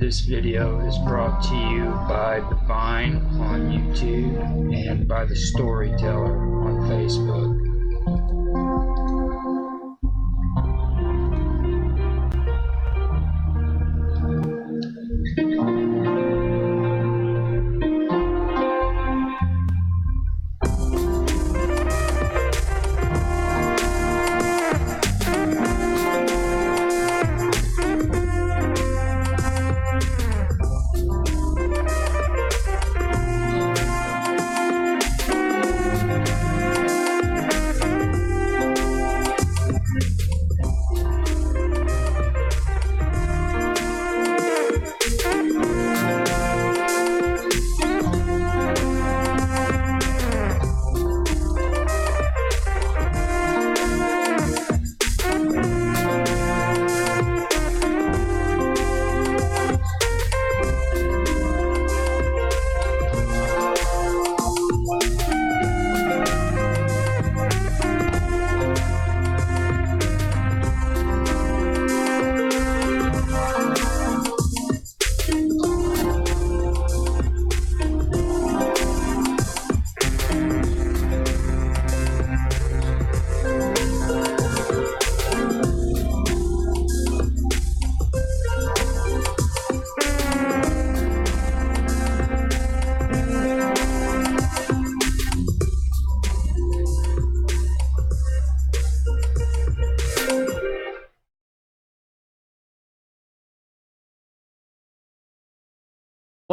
This video is brought to you by Divine on YouTube and by The Storyteller on Facebook.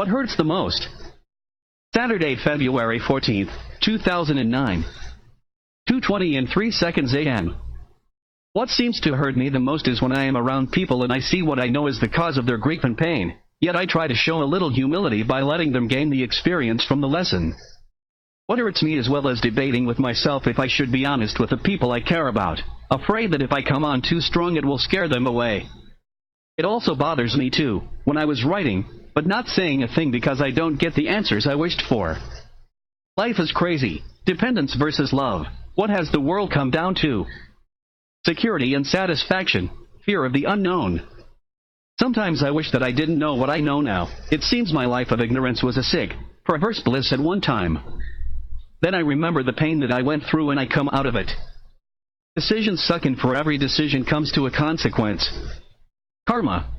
What hurts the most? Saturday, February 14th, 2009. 2:20 and 3 seconds a.m. What seems to hurt me the most is when I am around people and I see what I know is the cause of their grief and pain, yet I try to show a little humility by letting them gain the experience from the lesson. What hurts me as well as debating with myself if I should be honest with the people I care about, afraid that if I come on too strong it will scare them away. It also bothers me too, when I was writing, but not saying a thing because I don't get the answers I wished for. Life is crazy. Dependence versus love. What has the world come down to? Security and satisfaction. Fear of the unknown. Sometimes I wish that I didn't know what I know now. It seems my life of ignorance was a sick, perverse bliss at one time. Then I remember the pain that I went through and I come out of it. Decisions suck, and for every decision comes to a consequence. Karma.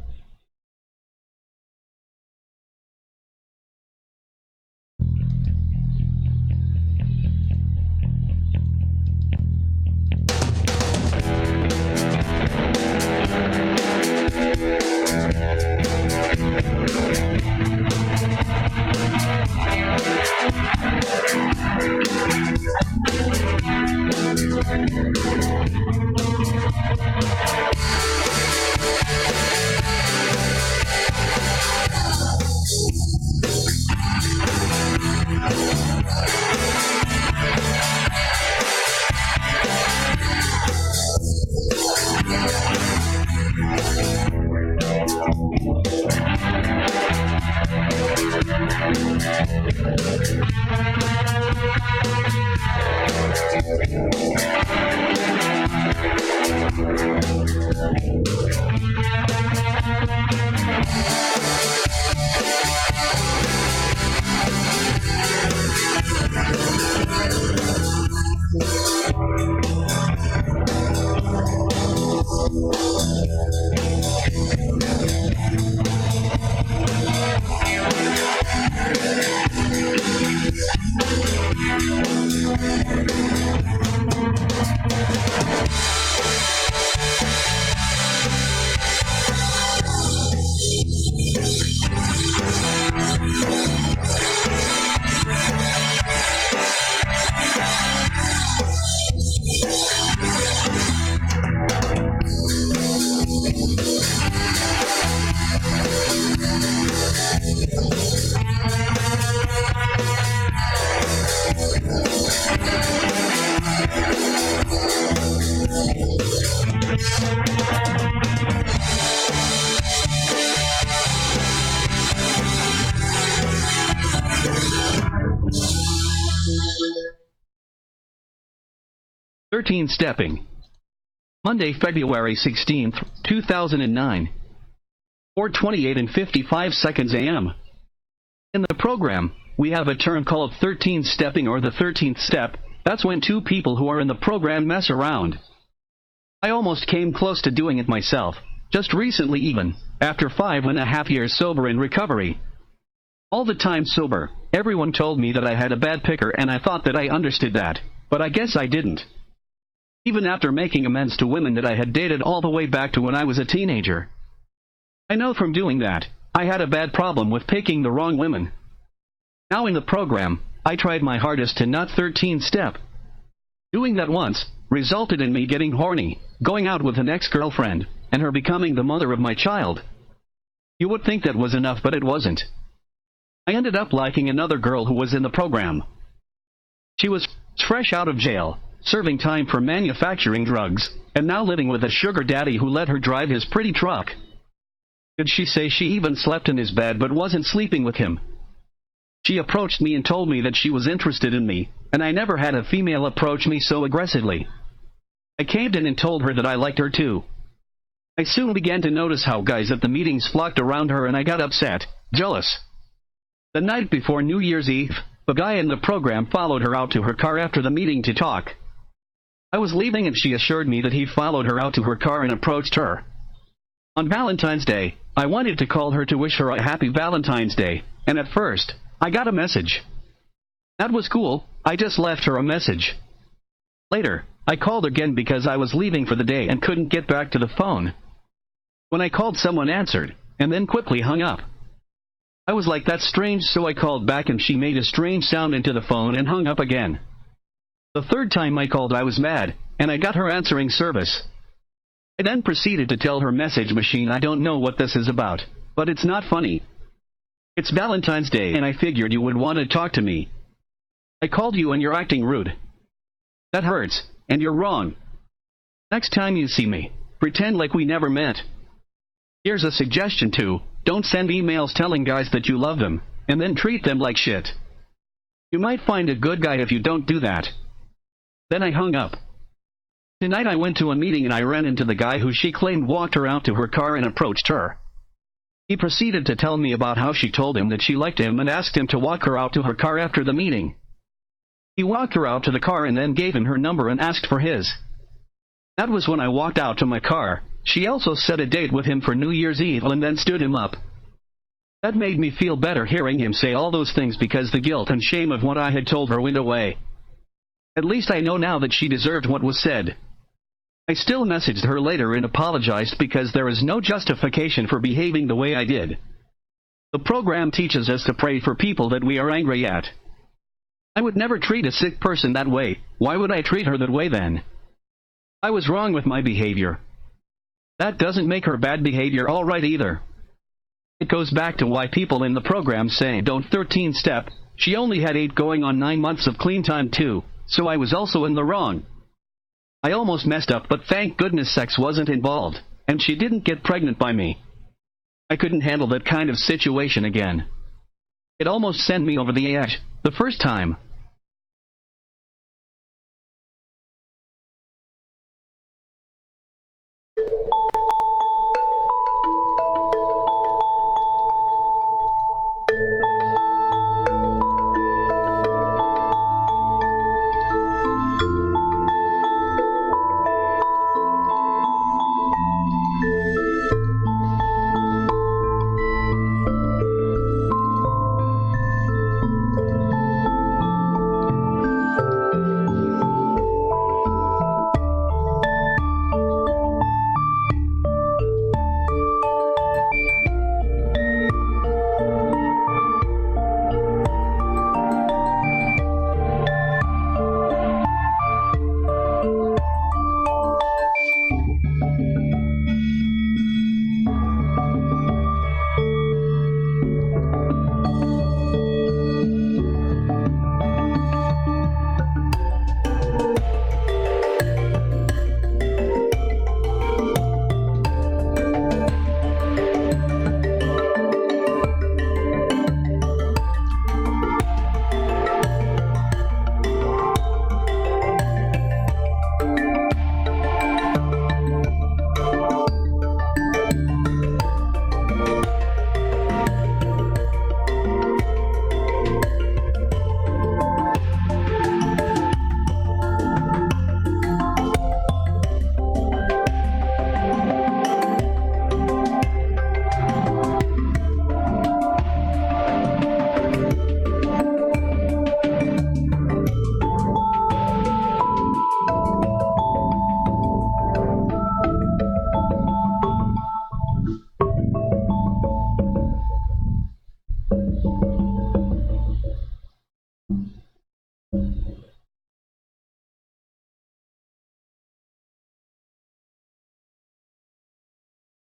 Stepping. Monday, February 16th, 2009. 4:28 and 55 seconds a.m. In the program, we have a term called 13 stepping or the 13th step. That's when two people who are in the program mess around. I almost came close to doing it myself, just recently even, after 5.5 years sober in recovery. All the time sober, everyone told me that I had a bad picker and I thought that I understood that, but I guess I didn't. Even after making amends to women that I had dated all the way back to when I was a teenager. I know from doing that, I had a bad problem with picking the wrong women. Now in the program, I tried my hardest to not 13-step. Doing that once resulted in me getting horny, going out with an ex-girlfriend, and her becoming the mother of my child. You would think that was enough, but it wasn't. I ended up liking another girl who was in the program. She was fresh out of jail, serving time for manufacturing drugs, and now living with a sugar daddy who let her drive his pretty truck. Did she say she even slept in his bed but wasn't sleeping with him? She approached me and told me that she was interested in me, and I never had a female approach me so aggressively. I caved in and told her that I liked her too. I soon began to notice how guys at the meetings flocked around her and I got upset, jealous. The night before New Year's Eve, the guy in the program followed her out to her car after the meeting to talk. I was leaving and she assured me that he followed her out to her car and approached her. On Valentine's Day, I wanted to call her to wish her a happy Valentine's Day, and at first, I got a message. That was cool, I just left her a message. Later, I called again because I was leaving for the day and couldn't get back to the phone. When I called, someone answered, and then quickly hung up. I was like, that's strange, so I called back and she made a strange sound into the phone and hung up again. The third time I called, I was mad, and I got her answering service. I then proceeded to tell her message machine, I don't know what this is about, but it's not funny. It's Valentine's Day and I figured you would want to talk to me. I called you and you're acting rude. That hurts, and you're wrong. Next time you see me, pretend like we never met. Here's a suggestion too, don't send emails telling guys that you love them, and then treat them like shit. You might find a good guy if you don't do that. Then I hung up. Tonight I went to a meeting and I ran into the guy who she claimed walked her out to her car and approached her. He proceeded to tell me about how she told him that she liked him and asked him to walk her out to her car after the meeting. He walked her out to the car and then gave him her number and asked for his. That was when I walked out to my car. She also set a date with him for New Year's Eve and then stood him up. That made me feel better hearing him say all those things because the guilt and shame of what I had told her went away. At least I know now that she deserved what was said. I still messaged her later and apologized because there is no justification for behaving the way I did. The program teaches us to pray for people that we are angry at. I would never treat a sick person that way. Why would I treat her that way then? I was wrong with my behavior. That doesn't make her bad behavior all right either. It goes back to why people in the program say don't 13-step. She only had 8 going on 9 months of clean time too, so I was also in the wrong. I almost messed up, but thank goodness sex wasn't involved, and she didn't get pregnant by me. I couldn't handle that kind of situation again. It almost sent me over the edge, the first time.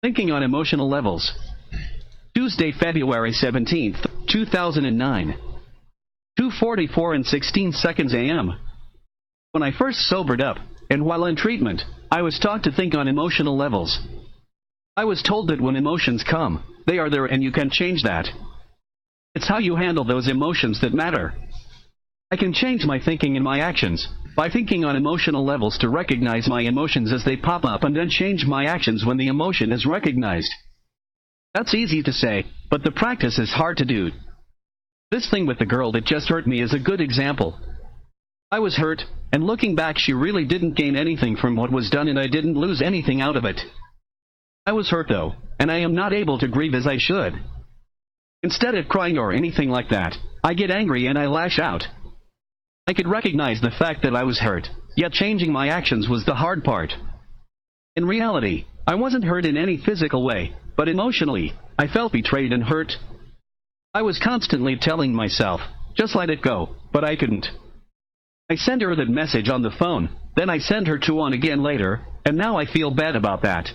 Thinking on emotional levels. Tuesday, February 17th, 2009. 2:44 and 16 seconds a.m. When I first sobered up, and while in treatment, I was taught to think on emotional levels. I was told that when emotions come, they are there and you can change that. It's how you handle those emotions that matter. I can change my thinking and my actions by thinking on emotional levels to recognize my emotions as they pop up and then change my actions when the emotion is recognized. That's easy to say, but the practice is hard to do. This thing with the girl that just hurt me is a good example. I was hurt, and looking back, she really didn't gain anything from what was done and I didn't lose anything out of it. I was hurt though, and I am not able to grieve as I should. Instead of crying or anything like that, I get angry and I lash out. I could recognize the fact that I was hurt, yet changing my actions was the hard part. In reality, I wasn't hurt in any physical way, but emotionally, I felt betrayed and hurt. I was constantly telling myself, just let it go, but I couldn't. I sent her that message on the phone, then I sent her one again later, and now I feel bad about that.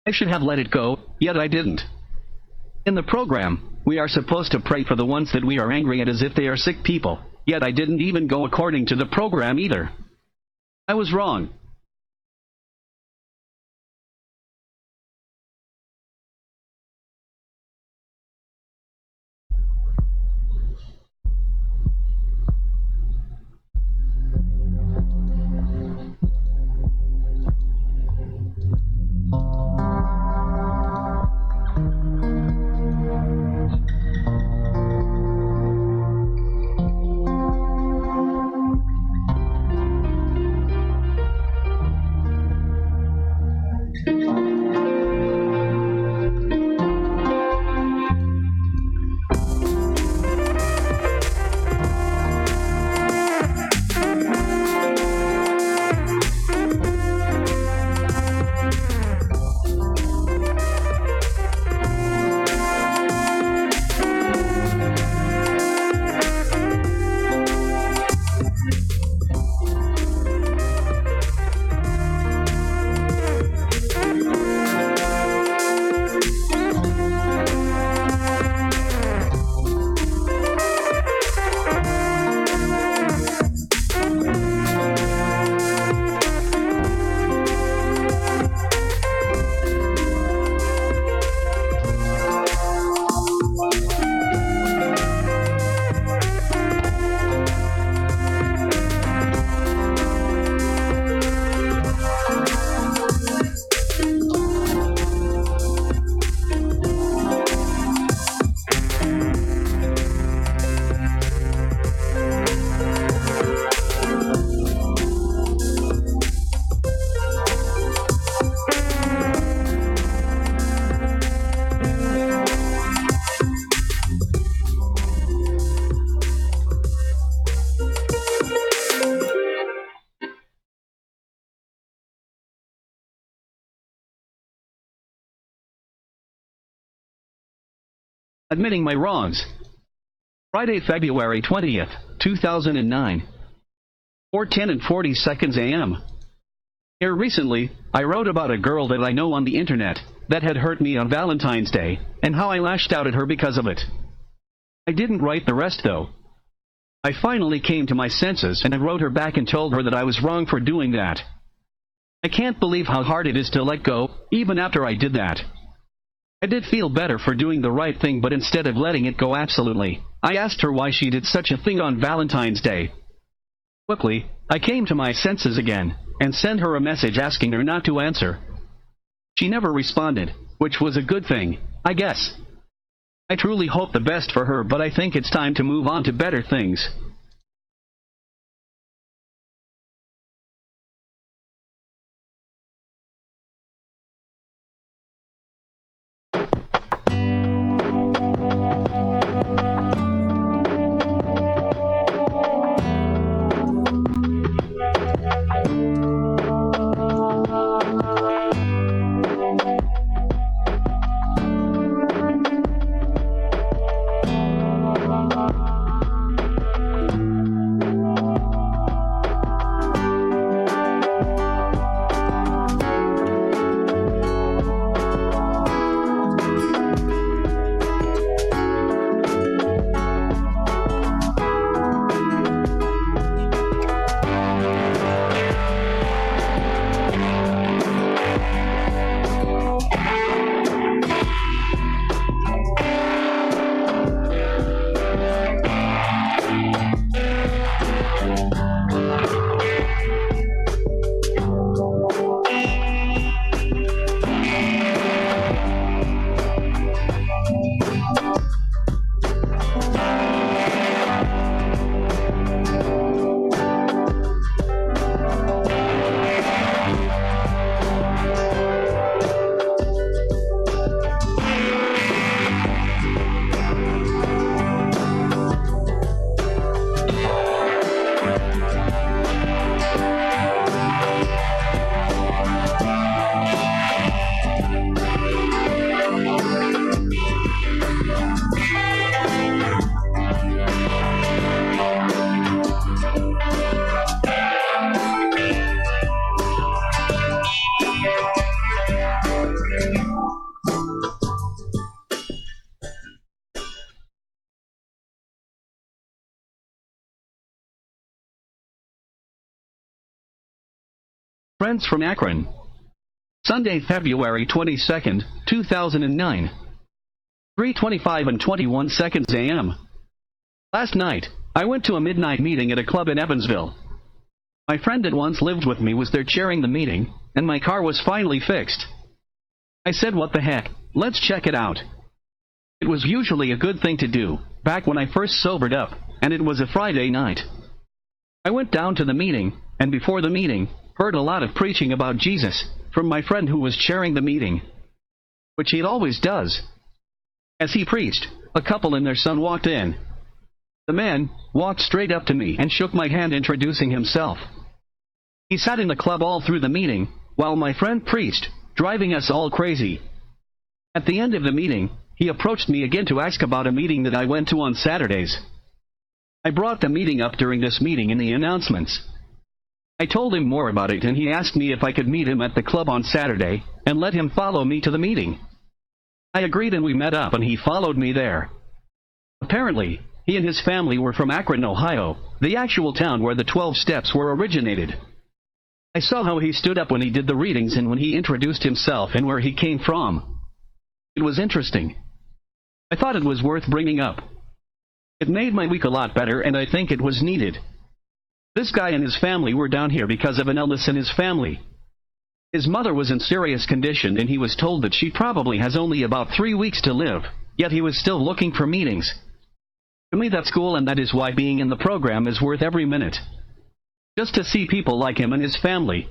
I should have let it go, yet I didn't. In the program, we are supposed to pray for the ones that we are angry at as if they are sick people, yet I didn't even go according to the program either. I was wrong. Admitting my wrongs. Friday, February 20th, 2009. 4:10 and 40 seconds a.m. Here recently, I wrote about a girl that I know on the internet that had hurt me on Valentine's Day, and how I lashed out at her because of it. I didn't write the rest though. I finally came to my senses and I wrote her back and told her that I was wrong for doing that. I can't believe how hard it is to let go, even after I did that. I did feel better for doing the right thing, but instead of letting it go absolutely, I asked her why she did such a thing on Valentine's Day. Quickly, I came to my senses again, and sent her a message asking her not to answer. She never responded, which was a good thing, I guess. I truly hope the best for her, but I think it's time to move on to better things. Friends from Akron. Sunday, February 22nd, 2009. 3:25 and 21 seconds a.m. Last night, I went to a midnight meeting at a club in Evansville. My friend that once lived with me was there chairing the meeting, and my car was finally fixed. I said, what the heck, let's check it out. It was usually a good thing to do, back when I first sobered up, and it was a Friday night. I went down to the meeting, and before the meeting, heard a lot of preaching about Jesus from my friend who was chairing the meeting, which he always does. As he preached, a couple and their son walked in. The man walked straight up to me and shook my hand, introducing himself. He sat in the club all through the meeting, while my friend preached, driving us all crazy. At the end of the meeting, he approached me again to ask about a meeting that I went to on Saturdays. I brought the meeting up during this meeting in the announcements. I told him more about it, and he asked me if I could meet him at the club on Saturday and let him follow me to the meeting. I agreed, and we met up, and he followed me there. Apparently, he and his family were from Akron, Ohio, the actual town where the 12 steps were originated. I saw how he stood up when he did the readings and when he introduced himself and where he came from. It was interesting. I thought it was worth bringing up. It made my week a lot better, and I think it was needed. This guy and his family were down here because of an illness in his family. His mother was in serious condition, and he was told that she probably has only about 3 weeks to live, yet he was still looking for meetings. To me, that's cool, and that is why being in the program is worth every minute. Just to see people like him and his family.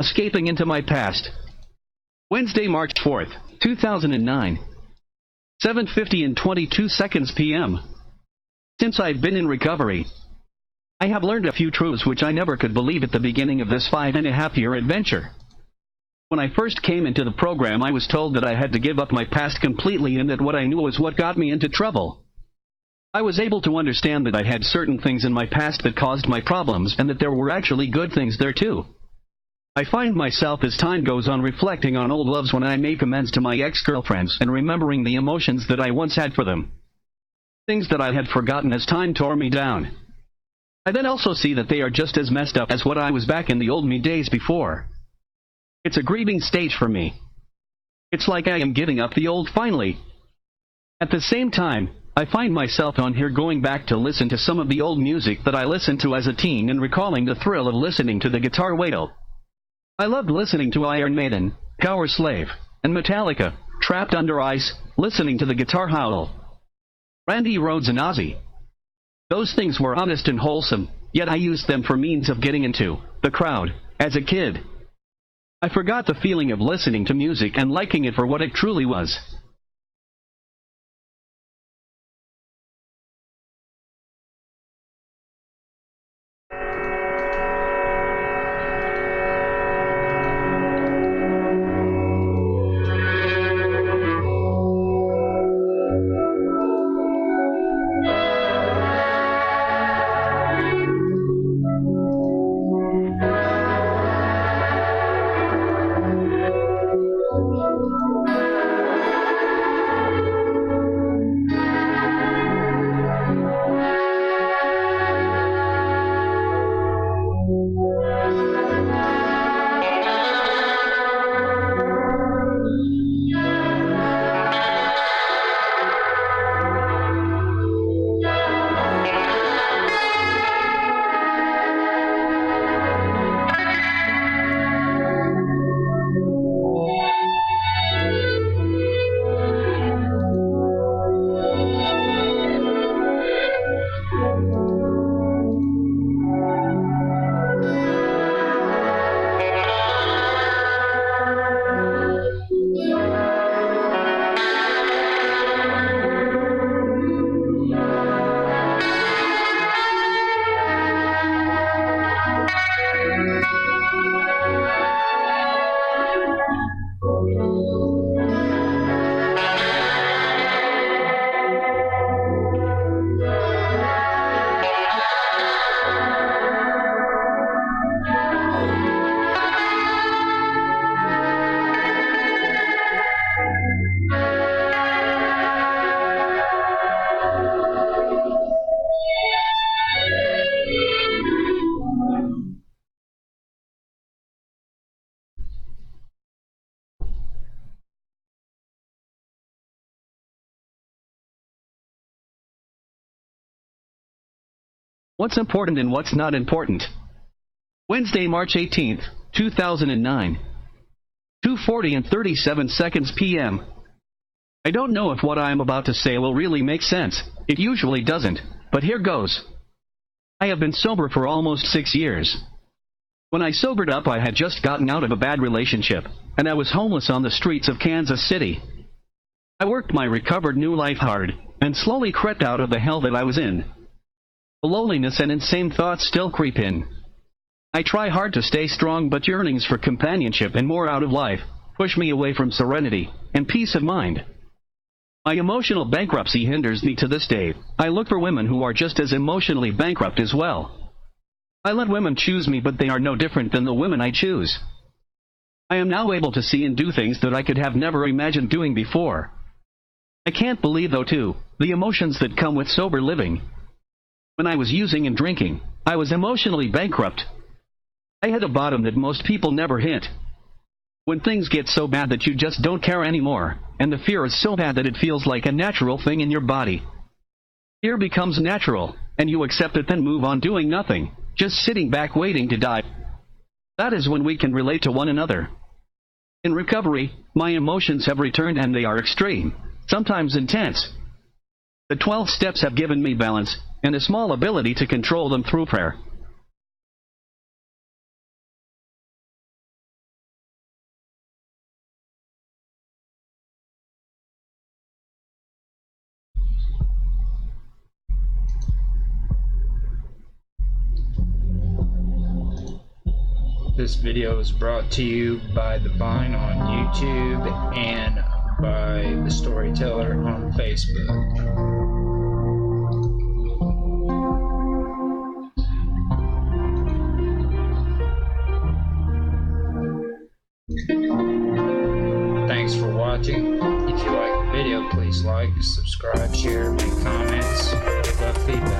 Escaping into my past. Wednesday, March 4th, 2009. 7:50 and 22 seconds p.m. Since I've been in recovery, I have learned a few truths which I never could believe at the beginning of this 5.5-year adventure. When I first came into the program, I was told that I had to give up my past completely and that what I knew was what got me into trouble. I was able to understand that I had certain things in my past that caused my problems and that there were actually good things there too. I find myself as time goes on reflecting on old loves when I make amends to my ex-girlfriends and remembering the emotions that I once had for them. Things that I had forgotten as time tore me down. I then also see that they are just as messed up as what I was back in the old me days before. It's a grieving stage for me. It's like I am giving up the old finally. At the same time, I find myself on here going back to listen to some of the old music that I listened to as a teen and recalling the thrill of listening to the guitar wail. I loved listening to Iron Maiden, Power Slave, and Metallica, Trapped Under Ice, listening to the guitar howl. Randy Rhoads and Ozzy. Those things were honest and wholesome, yet I used them for means of getting into the crowd as a kid. I forgot the feeling of listening to music and liking it for what it truly was. What's important and what's not important. Wednesday, March 18th, 2009. 2:40 and 37 seconds p.m. I don't know if what I am about to say will really make sense. It usually doesn't, but here goes. I have been sober for almost 6 years. When I sobered up, I had just gotten out of a bad relationship, and I was homeless on the streets of Kansas City. I worked my recovered new life hard, and slowly crept out of the hell that I was in. The loneliness and insane thoughts still creep in. I try hard to stay strong, but yearnings for companionship and more out of life push me away from serenity and peace of mind. My emotional bankruptcy hinders me to this day. I look for women who are just as emotionally bankrupt as well. I let women choose me, but they are no different than the women I choose. I am now able to see and do things that I could have never imagined doing before. I can't believe, though, too, the emotions that come with sober living. When I was using and drinking, I was emotionally bankrupt. I hit a bottom that most people never hit. When things get so bad that you just don't care anymore, and the fear is so bad that it feels like a natural thing in your body. Fear becomes natural, and you accept it, then move on doing nothing, just sitting back waiting to die. That is when we can relate to one another. In recovery, my emotions have returned, and they are extreme, sometimes intense. The 12 steps have given me balance and a small ability to control them through prayer. This video is brought to you by The Vine on YouTube and by The Storyteller on Facebook. Thanks for watching. If you like the video, please like, subscribe, share, make comments. We love feedback.